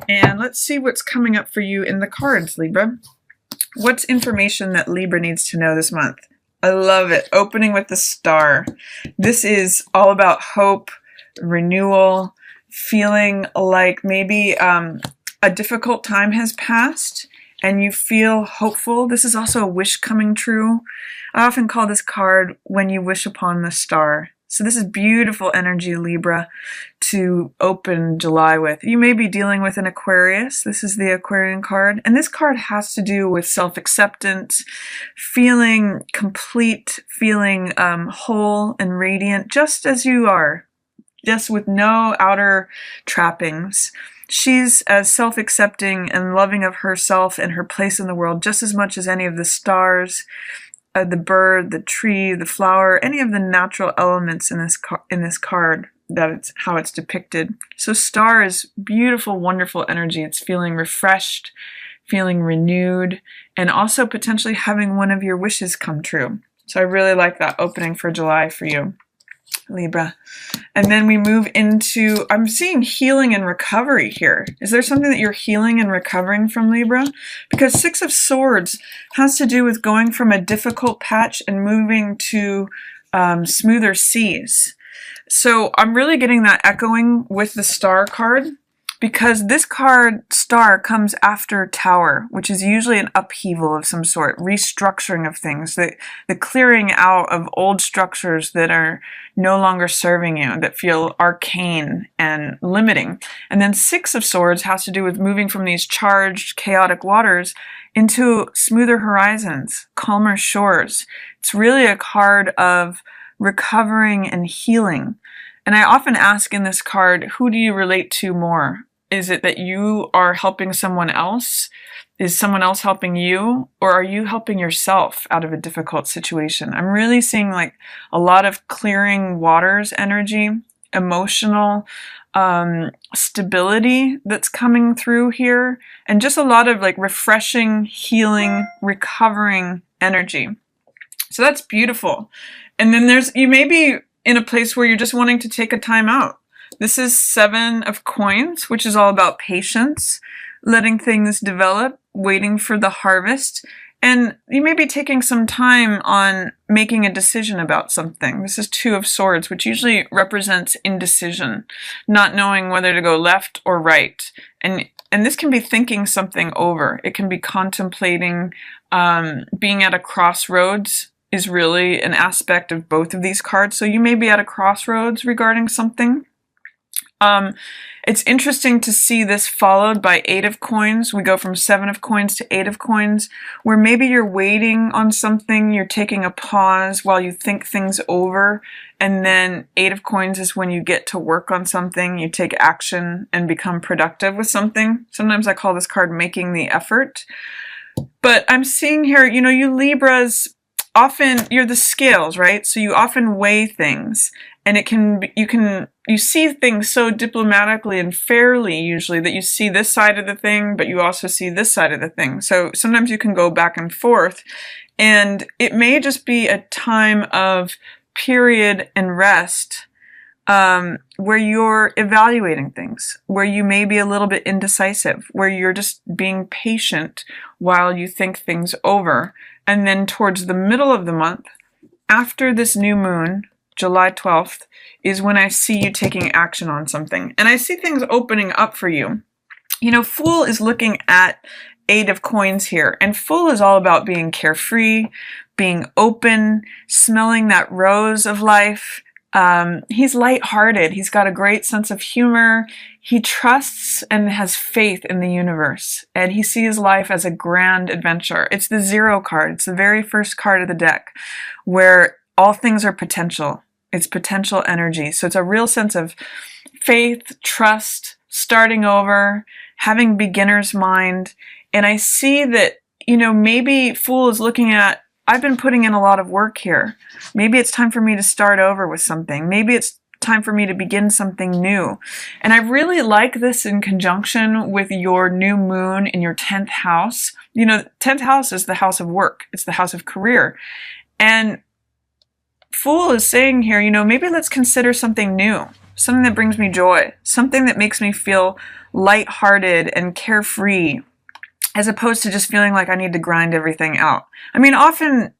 And let's see what's coming up for you in the cards, Libra. What's information that Libra needs to know this month? I love it. Opening with the Star. This is all about hope, renewal, feeling like maybe a difficult time has passed and you feel hopeful. This is also a wish coming true. I often call this card When You Wish Upon the Star. So this is beautiful energy, Libra, to open July with. You may be dealing with an Aquarius. This is the Aquarian card. And this card has to do with self-acceptance, feeling complete, feeling whole and radiant, just as you are, just with no outer trappings. She's as self-accepting and loving of herself and her place in the world just as much as any of the stars, the bird, the tree, the flower, any of the natural elements in this card. That's how it's depicted. So Star is beautiful, wonderful energy. It's feeling refreshed, feeling renewed, and also potentially having one of your wishes come true. So I really like that opening for July for you, Libra. And then we move into, I'm seeing healing and recovery here. Is there something that you're healing and recovering from, Libra? Because Six of Swords has to do with going from a difficult patch and moving to smoother seas. So I'm really getting that echoing with the Star card, because this card, Star, comes after Tower, which is usually an upheaval of some sort, restructuring of things, the clearing out of old structures that are no longer serving you, that feel arcane and limiting. And then Six of Swords has to do with moving from these charged, chaotic waters into smoother horizons, calmer shores. It's really a card of recovering and healing. And I often ask in this card, who do you relate to more? Is it that you are helping someone else? Is someone else helping you? Or are you helping yourself out of a difficult situation? I'm really seeing like a lot of clearing waters energy, emotional stability that's coming through here, and just a lot of like refreshing, healing, recovering energy. So that's beautiful. And then you may be in a place where you're just wanting to take a time out. This is Seven of Coins, which is all about patience, letting things develop, waiting for the harvest. And you may be taking some time on making a decision about something. This is Two of Swords, which usually represents indecision, not knowing whether to go left or right. And this can be thinking something over. It can be contemplating, being at a crossroads is really an aspect of both of these cards. So you may be at a crossroads regarding something. It's interesting to see this followed by Eight of Coins. We go from Seven of Coins to Eight of Coins, where maybe you're waiting on something, you're taking a pause while you think things over, and then Eight of Coins is when you get to work on something, you take action and become productive with something. Sometimes I call this card making the effort. But I'm seeing here, you know, you Libras, often you're the scales, right? So you often weigh things, and it can be, you see things so diplomatically and fairly usually that you see this side of the thing, but you also see this side of the thing. So sometimes you can go back and forth, and it may just be a time of period and rest, where you're evaluating things, where you may be a little bit indecisive, where you're just being patient while you think things over. And then towards the middle of the month, after this new moon, July 12th, is when I see you taking action on something. And I see things opening up for you. You know, Fool is looking at Eight of Coins here. And Fool is all about being carefree, being open, smelling that rose of life. He's lighthearted. He's got a great sense of humor. He trusts and has faith in the universe. And he sees life as a grand adventure. It's the Zero card. It's the very first card of the deck, where all things are potential. It's potential energy. So it's a real sense of faith, trust, starting over, having beginner's mind. And I see that, you know, maybe Fool is looking at, I've been putting in a lot of work here. Maybe it's time for me to start over with something. Maybe it's time for me to begin something new. And I really like this in conjunction with your new moon in your 10th house. You know, 10th house is the house of work. It's the house of career. And Fool is saying here, you know, maybe let's consider something new. something that brings me joy, something that makes me feel lighthearted and carefree, as opposed to just feeling like I need to grind everything out. I mean, often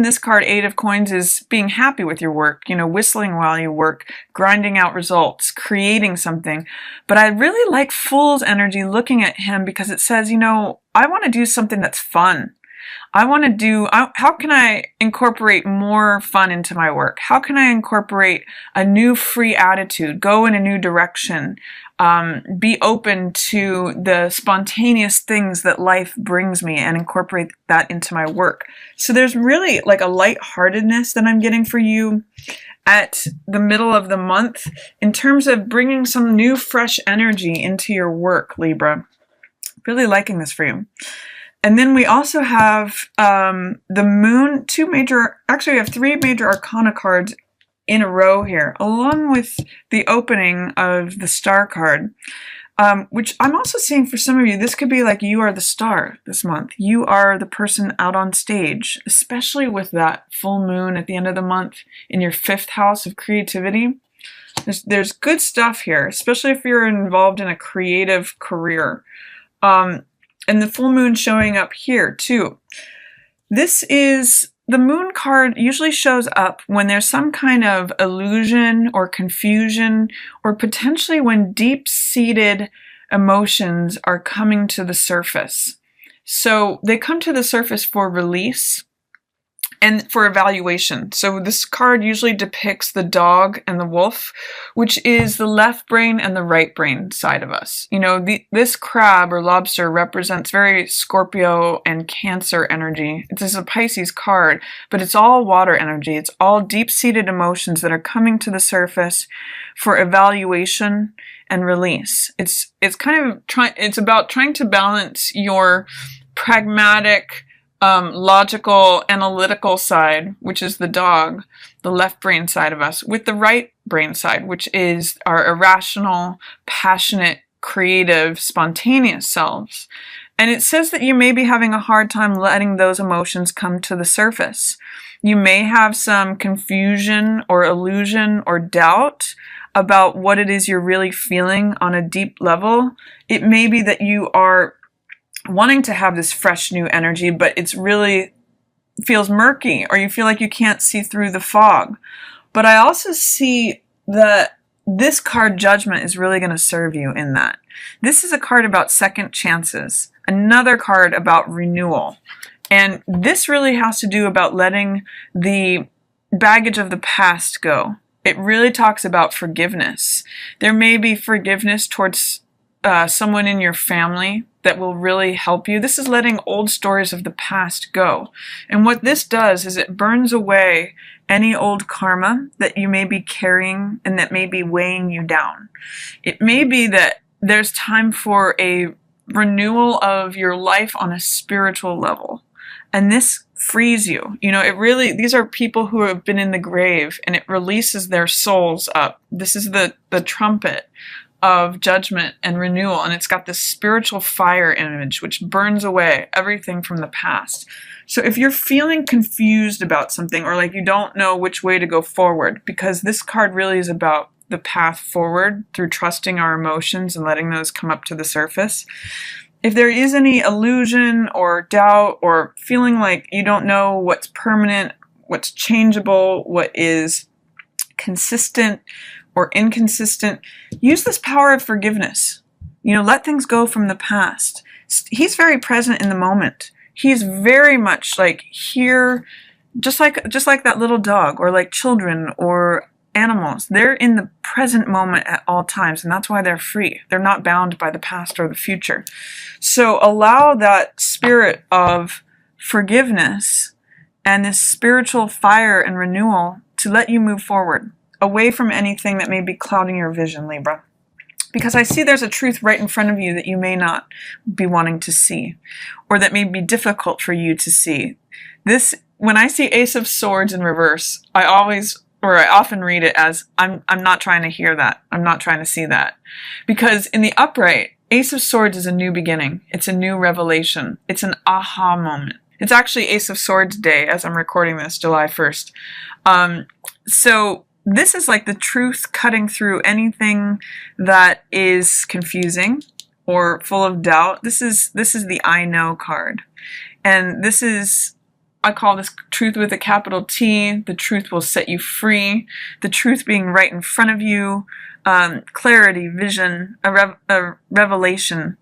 this card, Eight of Coins, is being happy with your work, you know, whistling while you work, grinding out results, creating something. But I really like Fool's energy looking at him, because it says, you know, I want to do something that's fun. How can I incorporate more fun into my work? How can I incorporate a new free attitude, go in a new direction, be open to the spontaneous things that life brings me and incorporate that into my work? So there's really like a lightheartedness that I'm getting for you at the middle of the month in terms of bringing some new fresh energy into your work, Libra. Really liking this for you. And then we also have the moon, we have 3 major arcana cards in a row here, along with the opening of the star card, which I'm also seeing for some of you, this could be like you are the star this month. You are the person out on stage, especially with that full moon at the end of the month in your 5th house of creativity. There's good stuff here, especially if you're involved in a creative career. And the full moon showing up here too. The moon card usually shows up when there's some kind of illusion or confusion, or potentially when deep-seated emotions are coming to the surface. So they come to the surface for release and for evaluation. So this card usually depicts the dog and the wolf, which is the left brain and the right brain side of us. You know, this crab or lobster represents very Scorpio and Cancer energy. This is a Pisces card, but it's all water energy. It's all deep-seated emotions that are coming to the surface for evaluation and release. It's about trying to balance your pragmatic, logical, analytical side, which is the dog, the left brain side of us, with the right brain side, which is our irrational, passionate, creative, spontaneous selves. And it says that you may be having a hard time letting those emotions come to the surface. You may have some confusion or illusion or doubt about what it is you're really feeling on a deep level. It may be that you are wanting to have this fresh new energy, but it's really feels murky, or you feel like you can't see through the fog. But I also see that this card, Judgment, is really going to serve you in that. This is a card about second chances, another card about renewal. And this really has to do about letting the baggage of the past go. It really talks about forgiveness. There may be forgiveness towards someone in your family that will really help you. This is letting old stories of the past go. And what this does is it burns away any old karma that you may be carrying and that may be weighing you down. It may be that there's time for a renewal of your life on a spiritual level. And this frees you. You know, these are people who have been in the grave, and it releases their souls up. This is the trumpet of judgment and renewal, and it's got this spiritual fire image which burns away everything from the past. So if you're feeling confused about something, or like you don't know which way to go forward, because this card really is about the path forward through trusting our emotions and letting those come up to the surface. If there is any illusion or doubt, or feeling like you don't know what's permanent, what's changeable, what is consistent or inconsistent, use this power of forgiveness. You know, let things go from the past. He's very present in the moment. He's very much like here, just like that little dog, or like children or animals. They're in the present moment at all times, and that's why they're free. They're not bound by the past or the future. So allow that spirit of forgiveness and this spiritual fire and renewal to let you move forward, away from anything that may be clouding your vision, Libra. Because I see there's a truth right in front of you that you may not be wanting to see, or that may be difficult for you to see. When I see Ace of Swords in reverse, I often read it as, I'm not trying to hear that. I'm not trying to see that. Because in the upright, Ace of Swords is a new beginning. It's a new revelation. It's an aha moment. It's actually Ace of Swords Day as I'm recording this, July 1st. So this is like the truth cutting through anything that is confusing or full of doubt. This is the I know card. And this is, I call this truth with a capital T. The truth will set you free. The truth being right in front of you. Clarity, vision, a revelation.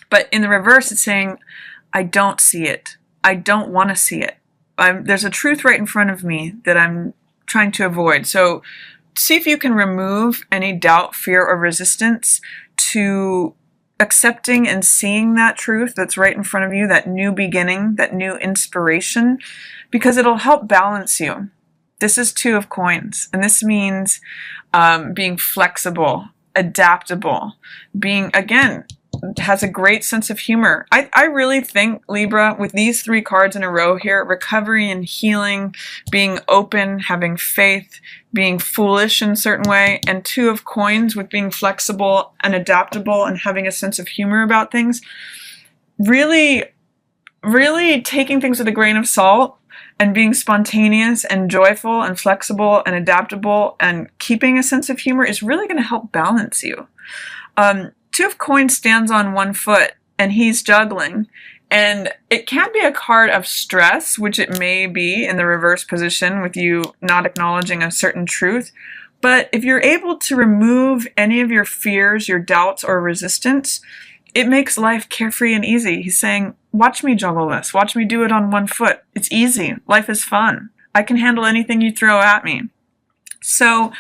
But in the reverse, it's saying, I don't see it. I don't want to see it. There's a truth right in front of me that I'm trying to avoid. So see if you can remove any doubt, fear, or resistance to accepting and seeing that truth that's right in front of you, that new beginning, that new inspiration, because it'll help balance you. This is Two of Coins, and this means being flexible, adaptable, being, again, has a great sense of humor. I really think, Libra, with these 3 cards in a row here, recovery and healing, being open, having faith, being foolish in a certain way, and Two of Coins with being flexible and adaptable and having a sense of humor about things, really, really taking things with a grain of salt and being spontaneous and joyful and flexible and adaptable and keeping a sense of humor is really going to help balance you. Two of Coins stands on one foot and he's juggling, and it can be a card of stress, which it may be in the reverse position with you not acknowledging a certain truth. But if you're able to remove any of your fears, your doubts, or resistance, it makes life carefree and easy. He's saying, watch me juggle this. Watch me do it on one foot. It's easy. Life is fun. I can handle anything you throw at me. So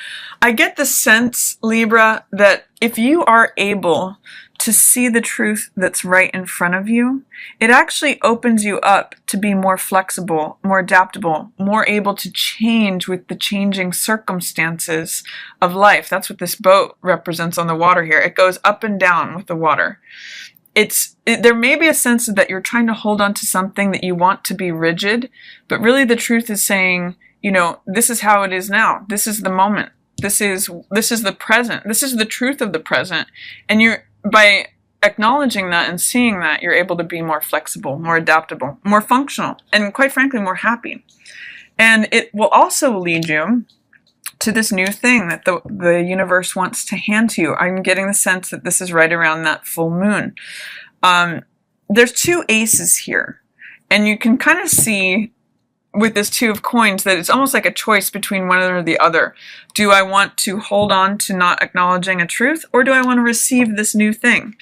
I get the sense, Libra, that if you are able to see the truth that's right in front of you, it actually opens you up to be more flexible, more adaptable, more able to change with the changing circumstances of life. That's what this boat represents on the water here. It goes up and down with the water. There may be a sense that you're trying to hold on to something that you want to be rigid, but really the truth is saying, you know, this is how it is now. This is the moment. This is the present. This is the truth of the present. And by acknowledging that and seeing that, you're able to be more flexible, more adaptable, more functional, and quite frankly, more happy. And it will also lead you to this new thing that the universe wants to hand to you. I'm getting the sense that this is right around that full moon. There's 2 aces here, and you can kind of see with this Two of Coins that it's almost like a choice between one or the other. Do I want to hold on to not acknowledging a truth, or do I want to receive this new thing?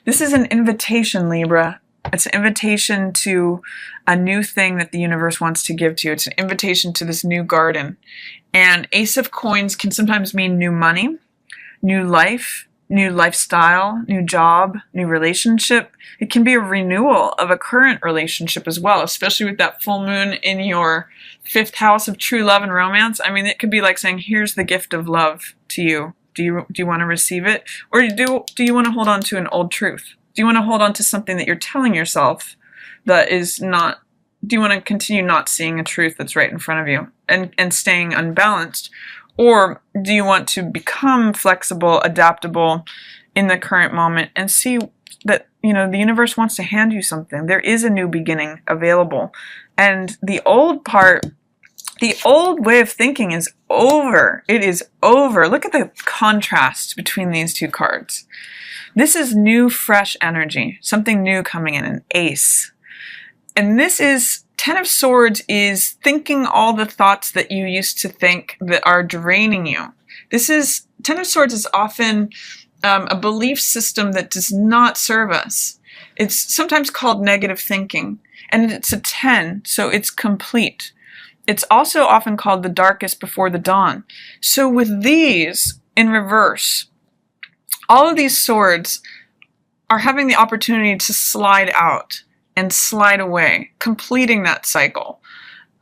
This is an invitation, Libra. It's an invitation to a new thing that the universe wants to give to you. It's an invitation to this new garden. And Ace of Coins can sometimes mean new money, new life, new lifestyle, new job, new relationship. It can be a renewal of a current relationship as well, especially with that full moon in your 5th house of true love and romance. I mean, it could be like saying, here's the gift of love to you. Do you want to receive it? Or do you want to hold on to an old truth? Do you want to hold on to something that you're telling yourself that is not, do you want to continue not seeing a truth that's right in front of you and staying unbalanced? Or do you want to become flexible, adaptable in the current moment and see that, you know, the universe wants to hand you something? There is a new beginning available. And the old part, the old way of thinking is over. It is over. Look at the contrast between these 2 cards. This is new, fresh energy, something new coming in, an ace. And this is 10 of Swords is thinking all the thoughts that you used to think that are draining you. 10 of Swords is often a belief system that does not serve us. It's sometimes called negative thinking, and it's a 10, so it's complete. It's also often called the darkest before the dawn. So with these in reverse, all of these swords are having the opportunity to slide out and slide away, completing that cycle,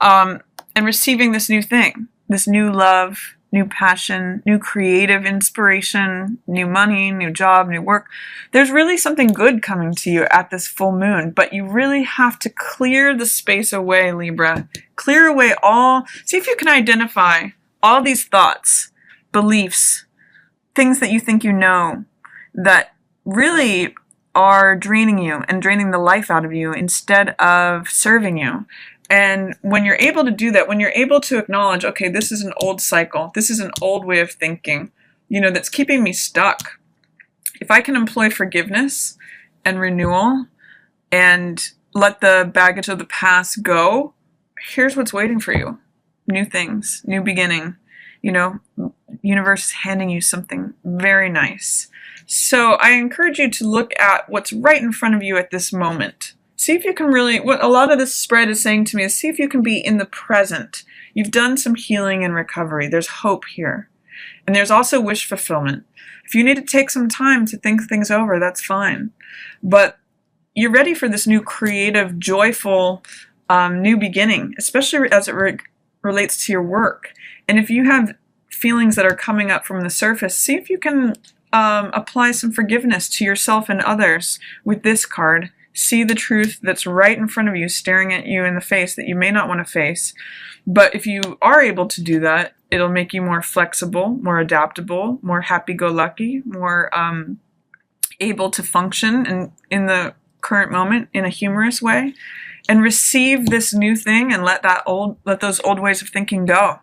and receiving this new thing, this new love, new passion, new creative inspiration, new money, new job, new work. There's really something good coming to you at this full moon, but you really have to clear the space away, Libra. Clear away see if you can identify all these thoughts, beliefs, things that you think you know that really are draining you and draining the life out of you instead of serving you. And when you're able to do that, when you're able to acknowledge, okay, this is an old cycle, this is an old way of thinking, that's keeping me stuck. If I can employ forgiveness and renewal and let the baggage of the past go, here's what's waiting for you. New things, new beginning. Universe is handing you something very nice. So I encourage you to look at what's right in front of you at this moment. See if you can really, what a lot of this spread is saying to me is see if you can be in the present. You've done some healing and recovery. There's hope here. And there's also wish fulfillment. If you need to take some time to think things over, that's fine. But you're ready for this new creative, joyful, new beginning, especially as it relates to your work. And if you have feelings that are coming up from the surface, see if you can apply some forgiveness to yourself and others with this card. See the truth that's right in front of you, staring at you in the face that you may not want to face. But if you are able to do that, it'll make you more flexible, more adaptable, more happy-go-lucky, more able to function in the current moment in a humorous way, and receive this new thing and let those old ways of thinking go.